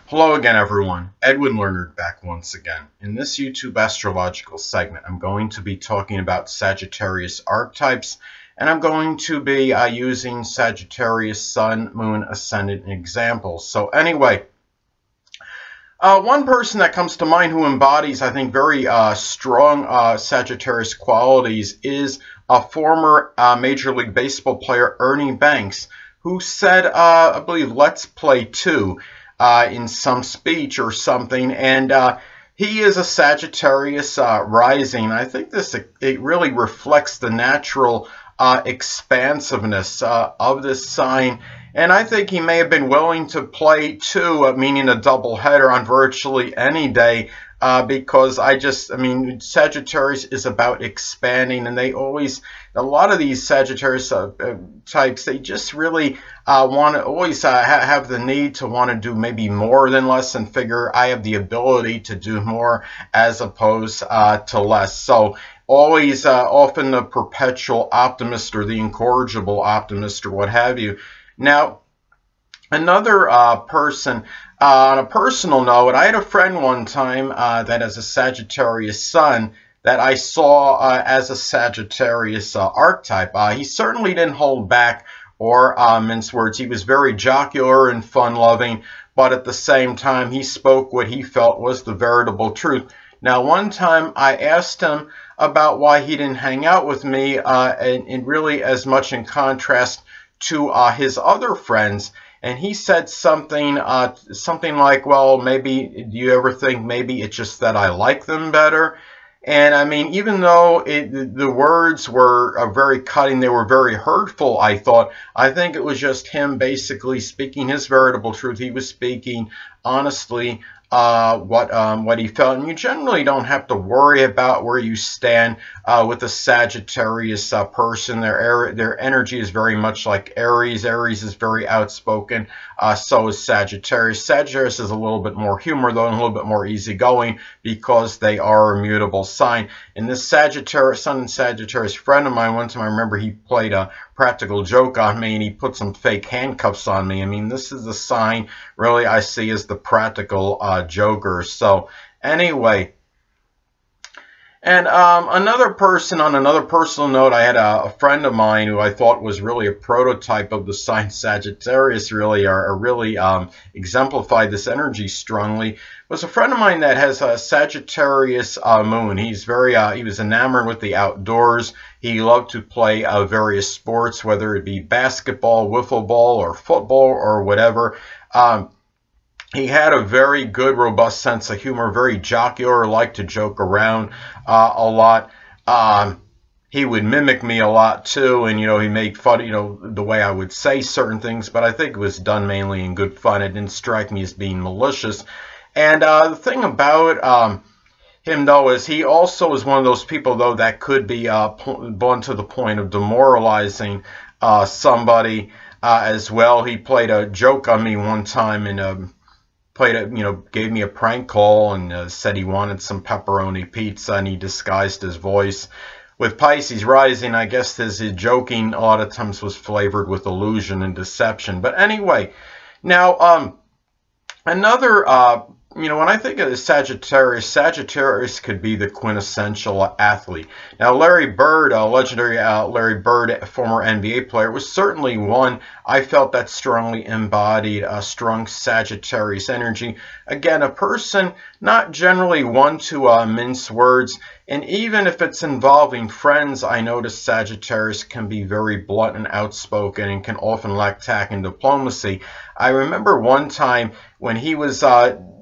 Hello again, everyone. Edwin Learnard back once again. In this YouTube astrological segment, I'm going to be talking about Sagittarius archetypes, and I'm going to be using Sagittarius Sun, Moon, Ascendant examples. So anyway, one person that comes to mind who embodies, I think, very strong Sagittarius qualities is a former Major League Baseball player, Ernie Banks, who said, I believe, "Let's play two." In some speech or something, and he is a Sagittarius rising. I think it really reflects the natural expansiveness of this sign, and I think he may have been willing to play two, meaning a double header on virtually any day, because I mean, Sagittarius is about expanding, and they always, a lot of these Sagittarius types, they just really want to always have the need to want to do maybe more than less, and figure I have the ability to do more as opposed to less. So always, often the perpetual optimist or the incorrigible optimist or what have you. Now, another person, on a personal note, I had a friend one time that has a Sagittarius sun that I saw as a Sagittarius archetype. He certainly didn't hold back or mince words. He was very jocular and fun-loving, but at the same time, he spoke what he felt was the veritable truth. Now, one time I asked him about why he didn't hang out with me, and really as much in contrast to his other friends, and he said something like, well, maybe, do you ever think maybe it's just that I like them better? And I mean, even though the words were very cutting, they were very hurtful, I think it was just him basically speaking his veritable truth. He was speaking honestly what he felt, and you generally don't have to worry about where you stand with a Sagittarius person. Their energy is very much like Aries. Aries is very outspoken. So is Sagittarius. Sagittarius is a little bit more humor, though, and a little bit more easygoing because they are a mutable sign. And this Sagittarius, Sun and Sagittarius friend of mine, one time I remember he played a practical joke on me, and he put some fake handcuffs on me. I mean, this is the sign really I see as the practical joker. So anyway, and another person, on another personal note, I had a friend of mine who I thought was really a prototype of the sign Sagittarius, really exemplified this energy strongly. It was a friend of mine that has a Sagittarius moon. He's he was enamored with the outdoors. He loved to play various sports, whether it be basketball, wiffle ball, or football, or whatever. He had a very good, robust sense of humor, very jocular, liked to joke around a lot. He would mimic me a lot too, and he made fun, the way I would say certain things, but I think it was done mainly in good fun. It didn't strike me as being malicious. And the thing about him, though, is he also is one of those people, though, that could be blunt to the point of demoralizing somebody as well. He played a joke on me one time, and gave me a prank call, and said he wanted some pepperoni pizza, and he disguised his voice. With Pisces rising, I guess his joking a lot of times was flavored with illusion and deception. But anyway, now another when I think of the Sagittarius could be the quintessential athlete. Now, Larry Bird, legendary Larry Bird, former NBA player, was certainly one I felt that strongly embodied a strong Sagittarius energy. Again, a person not generally one to mince words, and even if it's involving friends, I notice Sagittarius can be very blunt and outspoken and can often lack tact and diplomacy. I remember one time when he was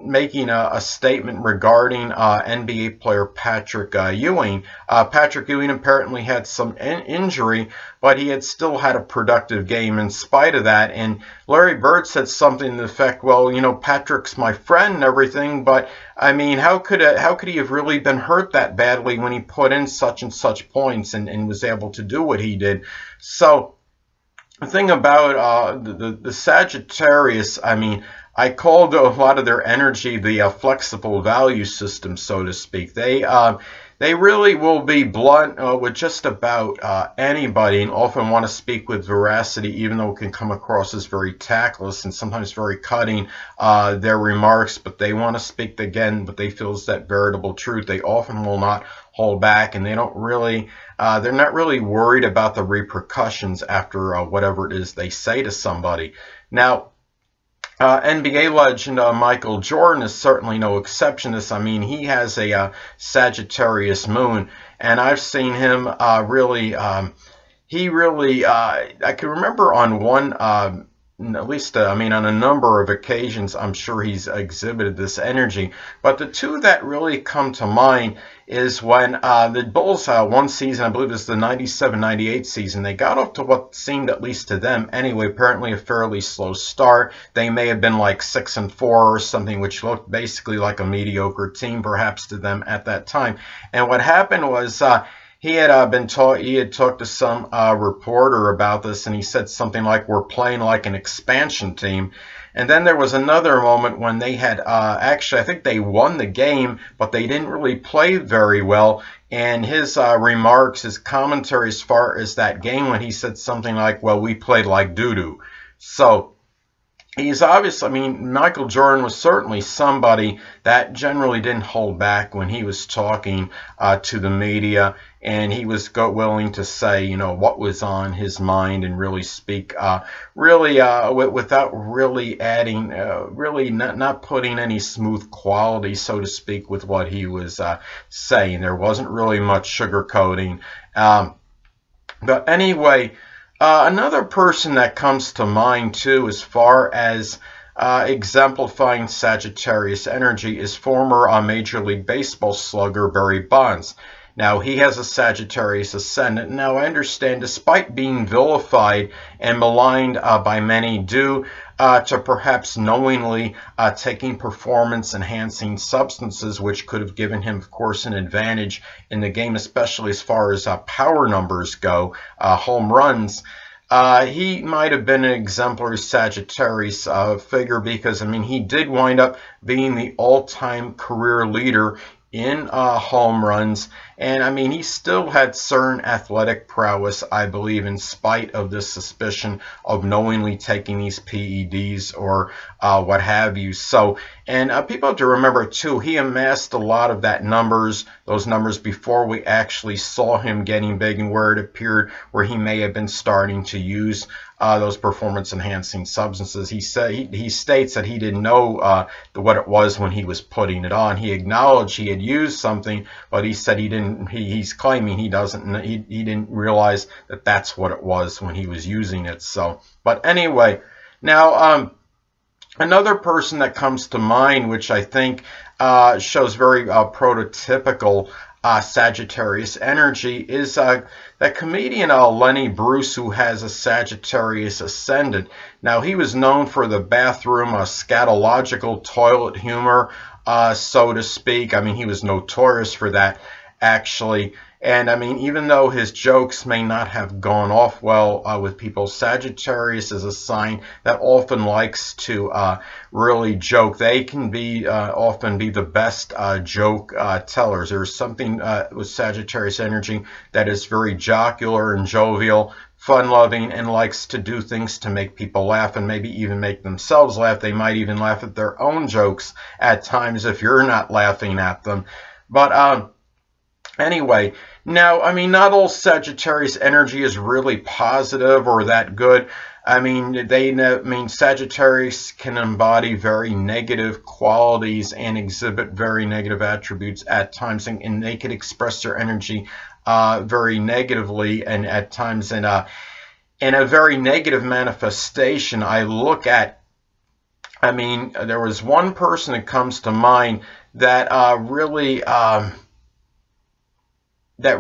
making a statement regarding NBA player Patrick Ewing. Patrick Ewing apparently had some injury, but he had still had a productive game in spite of that. And Larry Bird said something to the effect, well, Patrick's my friend and everything, but I mean, how could he have really been hurt that badly when he put in such and such points and was able to do what he did? So the thing about the Sagittarius, I mean, I called a lot of their energy the flexible value system, so to speak. They they really will be blunt with just about anybody, and often want to speak with veracity, even though it can come across as very tactless and sometimes very cutting, their remarks. But they want to speak again what they feel is that veritable truth. They often will not hold back, and they don't really, they're not really worried about the repercussions after whatever it is they say to somebody. Now, NBA legend Michael Jordan is certainly no exception to this. I mean, he has a Sagittarius moon, and I've seen him really, I can remember on one, at least, I mean, on a number of occasions, I'm sure he's exhibited this energy. But the two that really come to mind is when the Bulls, one season, I believe it was the 97-98 season, they got off to what seemed, at least to them anyway, apparently a fairly slow start. They may have been like 6-4 or something, which looked basically like a mediocre team, perhaps, to them at that time. And what happened was, he had talked to some reporter about this, and he said something like, "We're playing like an expansion team." And then there was another moment when they had, actually, I think they won the game, but they didn't really play very well. And his remarks, his commentary as far as that game, when he said something like, "Well, we played like doo-doo." So he's obviously, I mean, Michael Jordan was certainly somebody that generally didn't hold back when he was talking to the media, and he was willing to say, you know, what was on his mind and really speak, without really adding, really not putting any smooth quality, so to speak, with what he was saying. There wasn't really much sugarcoating. But anyway, another person that comes to mind, too, as far as exemplifying Sagittarius energy is former Major League Baseball slugger Barry Bonds. Now, he has a Sagittarius Ascendant. Now, I understand, despite being vilified and maligned by many due to perhaps knowingly taking performance-enhancing substances, which could have given him, of course, an advantage in the game, especially as far as power numbers go, home runs. He might have been an exemplary Sagittarius figure because, I mean, he did wind up being the all-time career leader in home runs, and I mean, he still had certain athletic prowess, I believe, in spite of this suspicion of knowingly taking these PEDs or what have you. So, and people have to remember too, he amassed a lot of those numbers before we actually saw him getting big, and where it appeared where he may have been starting to use those performance-enhancing substances. He states that he didn't know what it was when he was putting it on. He acknowledged he had used something, but he said he didn't. He's claiming he doesn't. He didn't realize that that's what it was when he was using it. So, but anyway, now another person that comes to mind, which I think shows very prototypical Sagittarius energy, is that comedian Lenny Bruce, who has a Sagittarius Ascendant. Now, he was known for the bathroom scatological toilet humor, so to speak. I mean, he was notorious for that, actually. And I mean, even though his jokes may not have gone off well with people, Sagittarius is a sign that often likes to really joke. They can be often be the best joke tellers. There's something with Sagittarius energy that is very jocular and jovial, fun-loving, and likes to do things to make people laugh and maybe even make themselves laugh. They might even laugh at their own jokes at times if you're not laughing at them. But anyway, now, I mean, not all Sagittarius energy is really positive or that good. I mean, Sagittarius can embody very negative qualities and exhibit very negative attributes at times, and they can express their energy very negatively, and at times in a very negative manifestation. I look at, I mean, there was one person that comes to mind that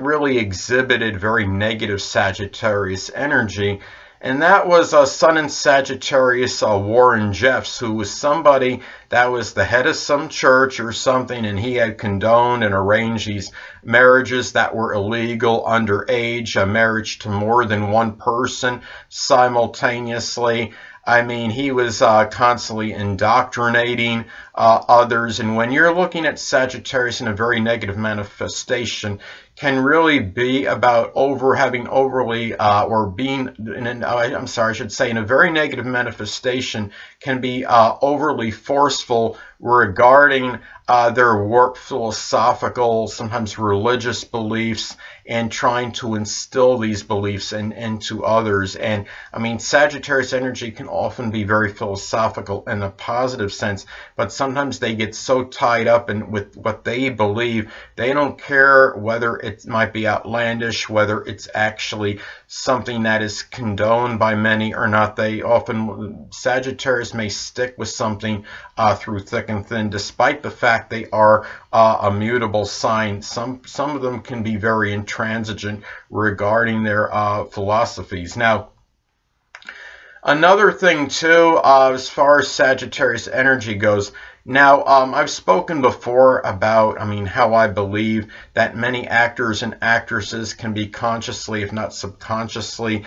really exhibited very negative Sagittarius energy, and that was Sun in Sagittarius Warren Jeffs, who was somebody that was the head of some church or something, and he had condoned and arranged these marriages that were illegal, underage, a marriage to more than one person simultaneously. I mean, he was constantly indoctrinating others. And when you're looking at Sagittarius in a very negative manifestation, can really be about having overly or being I'm sorry, I should say, in a very negative manifestation, can be overly forceful regarding their warped philosophical, sometimes religious beliefs, and trying to instill these beliefs into others. And I mean, Sagittarius energy can often be very philosophical in a positive sense, but sometimes they get so tied up with what they believe, they don't care whether it might be outlandish, whether it's actually something that is condoned by many or not. Sagittarius may stick with something through thick and thin, despite the fact they are a mutable sign. Some of them can be very intransigent regarding their philosophies. Now, another thing too, as far as Sagittarius energy goes, now, I've spoken before about, how I believe that many actors and actresses can be consciously, if not subconsciously,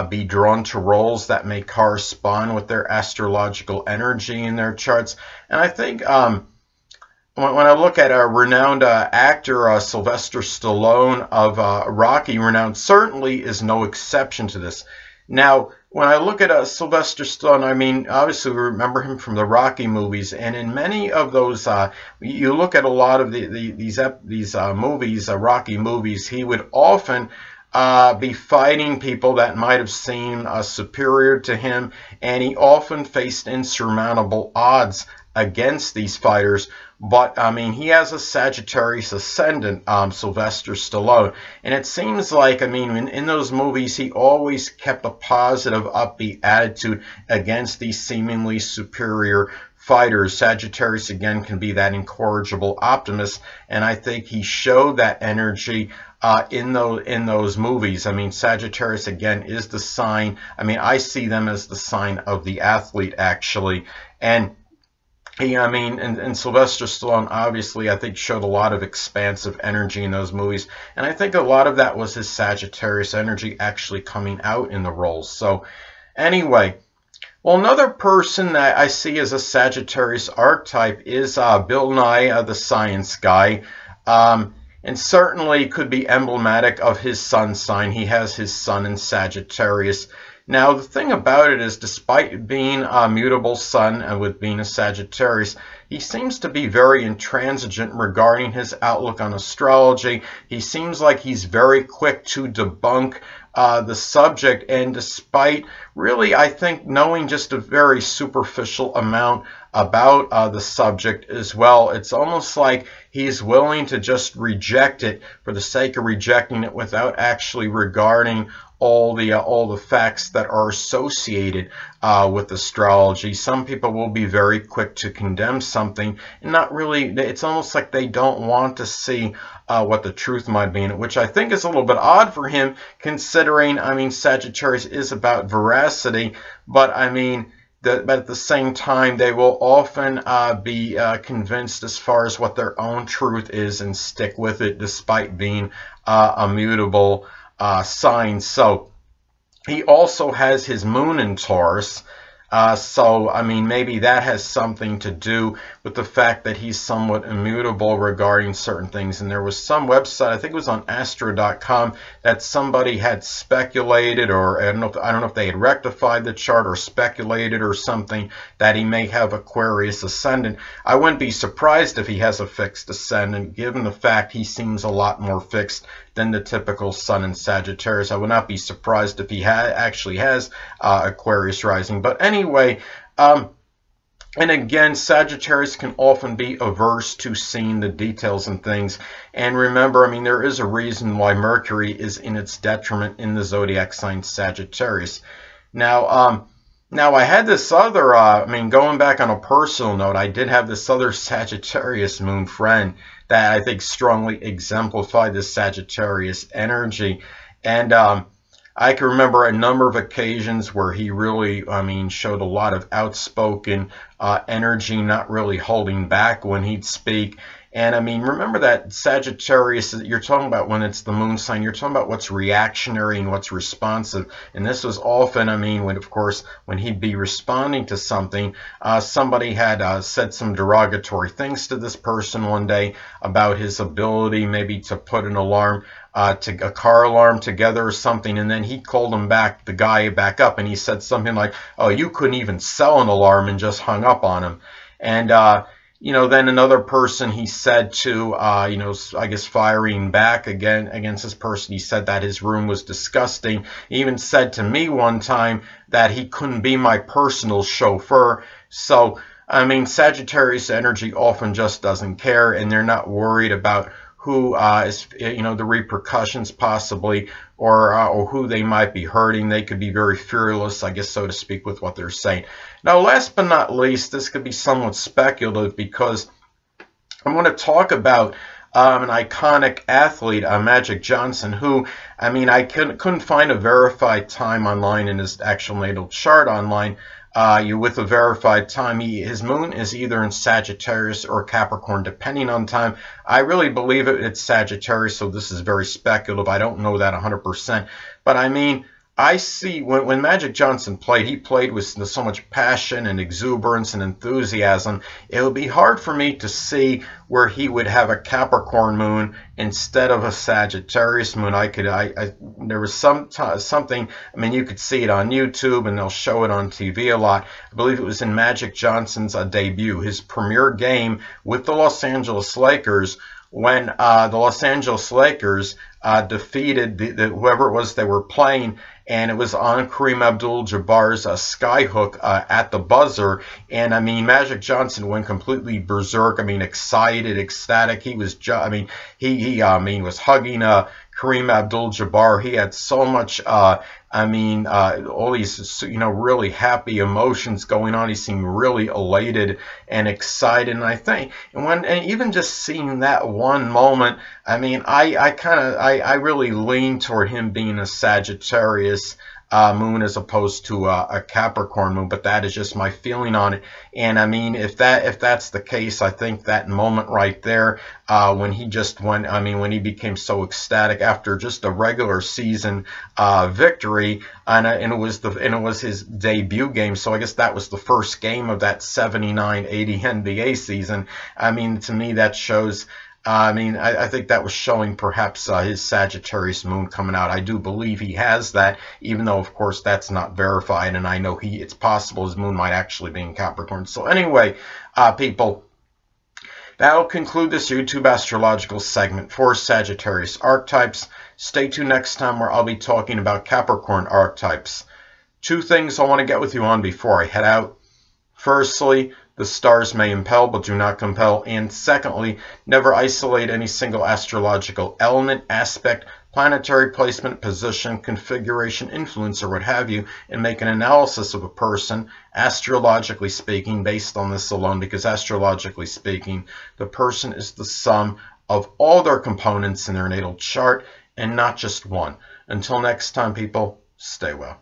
be drawn to roles that may correspond with their astrological energy in their charts. And I think when I look at a renowned actor, Sylvester Stallone of Rocky renown, certainly is no exception to this. Now, when I look at Sylvester Stallone, obviously we remember him from the Rocky movies, and in many of those, you look at a lot of these movies, Rocky movies, he would often be fighting people that might have seemed superior to him, and he often faced insurmountable odds against these fighters. But he has a Sagittarius ascendant, Sylvester Stallone, and it seems like in those movies he always kept a positive, upbeat attitude against these seemingly superior fighters. Sagittarius again can be that incorrigible optimist, and I think he showed that energy in those movies. Sagittarius again is the sign. I see them as the sign of the athlete, actually. And and Sylvester Stallone obviously, I think, showed a lot of expansive energy in those movies, and I think a lot of that was his Sagittarius energy actually coming out in the roles. So anyway, well, another person that I see as a Sagittarius archetype is Bill Nye, the science guy, and certainly could be emblematic of his sun sign. He has his sun in Sagittarius. Now, the thing about it is, despite being a mutable sun and with being a Sagittarius, he seems to be very intransigent regarding his outlook on astrology. He seems like he's very quick to debunk the subject, and despite really, I think, knowing just a very superficial amount about the subject as well, it's almost like he's willing to just reject it for the sake of rejecting it without actually regarding all the facts that are associated with astrology. Some people will be very quick to condemn something and not really, it's almost like they don't want to see what the truth might be in it, which I think is a little bit odd for him, considering, Sagittarius is about veracity, but but at the same time, they will often be convinced as far as what their own truth is and stick with it despite being a mutable sign. So he also has his moon in Taurus. So maybe that has something to do with the fact that he's somewhat immutable regarding certain things. And there was some website, I think it was on astro.com, that somebody had speculated, or I don't know if they had rectified the chart or speculated or something, that he may have Aquarius ascendant. I wouldn't be surprised if he has a fixed ascendant, given the fact he seems a lot more fixed than the typical sun in Sagittarius. I would not be surprised if he actually has Aquarius rising. But anyway, and again, Sagittarius can often be averse to seeing the details and things. And remember, there is a reason why Mercury is in its detriment in the zodiac sign Sagittarius. Now, I had this other, going back on a personal note, I did have this other Sagittarius moon friend that I think strongly exemplified the Sagittarius energy. And I can remember a number of occasions where he really, showed a lot of outspoken energy, not really holding back when he'd speak. And I mean, remember that Sagittarius, you're talking about when it's the moon sign, you're talking about what's reactionary and what's responsive. And this was often, I mean, when, of course, when he'd be responding to something, somebody had said some derogatory things to this person one day about his ability maybe to put an alarm, a car alarm together or something. And then he called him back, the guy back up, and he said something like, oh, you couldn't even sell an alarm, and just hung up on him. And, you know, then another person he said to, you know, I guess firing back again against this person, he said that his room was disgusting. He even said to me one time that he couldn't be my personal chauffeur. So, I mean, Sagittarius energy often just doesn't care, and they're not worried about who is, you know, the repercussions possibly, or who they might be hurting. They could be very fearless, I guess, so to speak, with what they're saying. Now, last but not least, this could be somewhat speculative, because I'm going to talk about an iconic athlete, Magic Johnson, who, I mean, I couldn't find a verified time online in his actual natal chart online. With a verified time, his moon is either in Sagittarius or Capricorn, depending on time. I really believe it's Sagittarius, so this is very speculative. I don't know that 100%. But I mean, I see when Magic Johnson played, he played with so much passion and exuberance and enthusiasm. It would be hard for me to see where he would have a Capricorn moon instead of a Sagittarius moon. There was something, I mean, you could see it on YouTube, and they'll show it on TV a lot. I believe it was in Magic Johnson's debut, his premier game with the Los Lakers, when the Los Angeles Lakers defeated whoever it was they were playing, and it was on Kareem Abdul-Jabbar's skyhook at the buzzer. And I mean, Magic Johnson went completely berserk. I mean, excited, ecstatic. He was, I mean, he was hugging Kareem Abdul-Jabbar. He had so much, I mean, all these, you know, really happy emotions going on. He seemed really elated and excited. And I think, and even just seeing that one moment, I mean, I really lean toward him being a Sagittarius moon as opposed to a Capricorn moon, but that is just my feeling on it. And I mean, if that's the case, I think that moment right there, when he just went, I mean, when he became so ecstatic after just a regular season victory, and it was his debut game, so I guess that was the first game of that 79-80 NBA season. I mean, to me, that shows. I mean, I think that was showing perhaps his Sagittarius moon coming out. I do believe he has that, even though, of course, that's not verified, and I know it's possible his moon might actually be in Capricorn. So anyway, people, that'll conclude this YouTube astrological segment for Sagittarius archetypes. Stay tuned next time, where I'll be talking about Capricorn archetypes. Two things I want to get with you on before I head out. Firstly, the stars may impel, but do not compel. And secondly, never isolate any single astrological element, aspect, planetary placement, position, configuration, influence, or what have you, and make an analysis of a person, astrologically speaking, based on this alone, because astrologically speaking, the person is the sum of all their components in their natal chart, and not just one. Until next time, people, stay well.